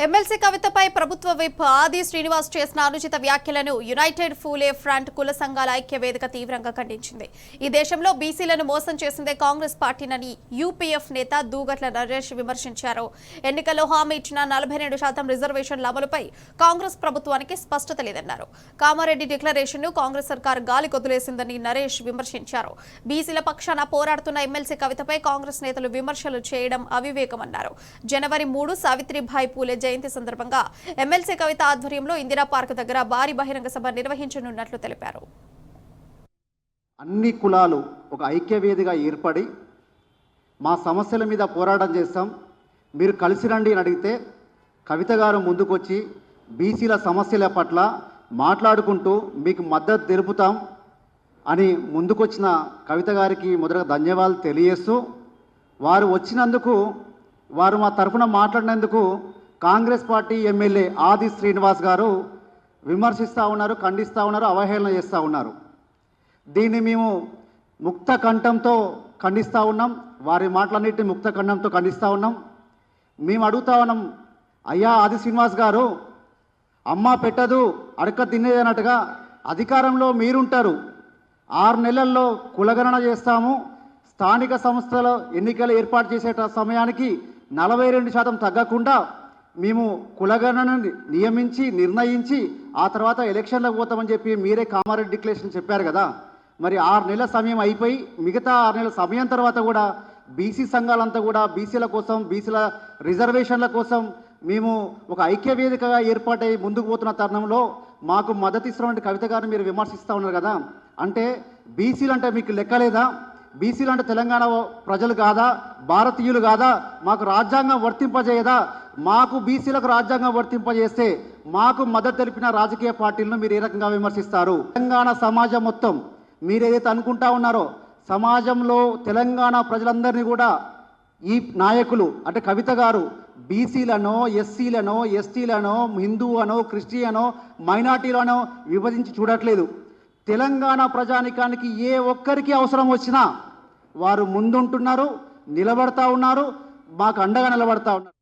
MLC కవితపై ప్రభుత్వ whip ఆది శ్రీనివాస్ చేసిన అనుచిత వ్యాఖ్యలను యునైటెడ్ ఫూలే ఫ్రంట్ కుల సంఘాల ఐక్య వేదిక తీవ్రంగా ఖండించింది. ఈ దేశంలో బీసీలను మోసం చేసిందే కాంగ్రెస్ పార్టీనని యూపీఎఫ్ నేత దూగట్ల నరేష్ విమర్శించారు. ఎన్నికల్లో హామీ ఇచ్చిన 42% రిజర్వేషన్ల అమలుపై కాంగ్రెస్ ప్రభుత్వానికి స్పష్టత లేదన్నారు. కామారెడ్డి డిక్లరేషన్ ను కాంగ్రెస్ సర్కార్ గాలి కొదిలేసిందని నరేష్ విమర్శించారు. బీసీల పక్షాన పోరాడుతున్న ఎమ్మెల్సీ కవితపై కాంగ్రెస్ నేతలు విమర్శలు చేయడం అవివేకమన్నారు. జనవరి 3 సావిత్రిబాయి పూలే జయంతి సందర్భంగా ఎమ్మెల్సీ కవిత ఆధ్వర్యంలో ఇందిరా పార్క్ దగ్గర భారీ బహిరంగ సభ నిర్వహించనున్నట్లు తెలిపారు. అన్ని కులాలు ఒక ఐక్యవేదిగా ఏర్పడి మా సమస్యల మీద పోరాటం చేస్తాం, మీరు కలిసి రండి అని అడిగితే కవిత గారు ముందుకొచ్చి బీసీల సమస్యల పట్ల మాట్లాడుకుంటూ మీకు మద్దతు తెలుపుతాం అని ముందుకొచ్చిన కవిత గారికి మొదటగా ధన్యవాదాలు తెలియజేస్తూ, వారు వచ్చినందుకు, వారు మా తరఫున మాట్లాడినందుకు కాంగ్రెస్ పార్టీ ఎమ్మెల్యే ఆది శ్రీనివాస్ గారు విమర్శిస్తూ ఉన్నారు, ఖండిస్తూ ఉన్నారు, అవహేళన చేస్తూ ఉన్నారు. దీన్ని మేము ముక్త కంఠంతో ఖండిస్తూ ఉన్నాం. వారి మాటలన్నిటిని ముక్త కంఠంతో ఖండిస్తూ ఉన్నాం. మేము అడుగుతా ఉన్నాం, అయ్యా ఆది శ్రీనివాస్ గారు, అమ్మ పెట్టదు అడక తినేది అన్నట్టుగా అధికారంలో మీరుంటారు. 6 నెలల్లో కులగణన చేస్తాము, స్థానిక సంస్థల ఎన్నికలు ఏర్పాటు చేసే సమయానికి 42% తగ్గకుండా మేము కులగణనని నియమించి నిర్ణయించి ఆ తర్వాత ఎలక్షన్లకు పోతామని చెప్పి మీరే కామారెడ్డి డిక్లరేషన్ చెప్పారు కదా. మరి 6 నెలల సమయం అయిపోయి మిగతా 6 నెలల సమయం తర్వాత కూడా బీసీ సంఘాలంతా కూడా బీసీల కోసం, బీసీల రిజర్వేషన్ల కోసం మేము ఒక ఐక్యవేదికగా ఏర్పాటై ముందుకు పోతున్న తరుణంలో మాకు మద్దతు ఇస్తున్నటువంటి కవిత గారిని మీరు విమర్శిస్తూ ఉన్నారు కదా. అంటే బీసీలు అంటే మీకు లెక్కలేదా? బీసీలు అంటే తెలంగాణ ప్రజలు కాదా? భారతీయులు కాదా? మాకు రాజ్యాంగం వర్తింపజేయదా? మాకు బీసీలకు రాజ్యాంగం వర్తింపజేస్తే మాకు మద్దతు తెలిపిన రాజకీయ పార్టీలను మీరు ఏ రకంగా విమర్శిస్తారు? తెలంగాణ సమాజం మొత్తం మీరు ఏదైతే అనుకుంటా ఉన్నారో, సమాజంలో తెలంగాణ ప్రజలందరినీ కూడా ఈ నాయకులు అంటే కవిత గారు బీసీలనో, ఎస్సీలనో, ఎస్టీలనో, హిందూ అనో, క్రిస్టియనో, మైనార్టీలనో విభజించి చూడట్లేదు. తెలంగాణ ప్రజానికానికి ఏ ఒక్కరికి అవసరం వచ్చినా వారు ముందుంటున్నారు, నిలబడతా ఉన్నారు, మాకు అండగా నిలబడతా ఉన్నారు.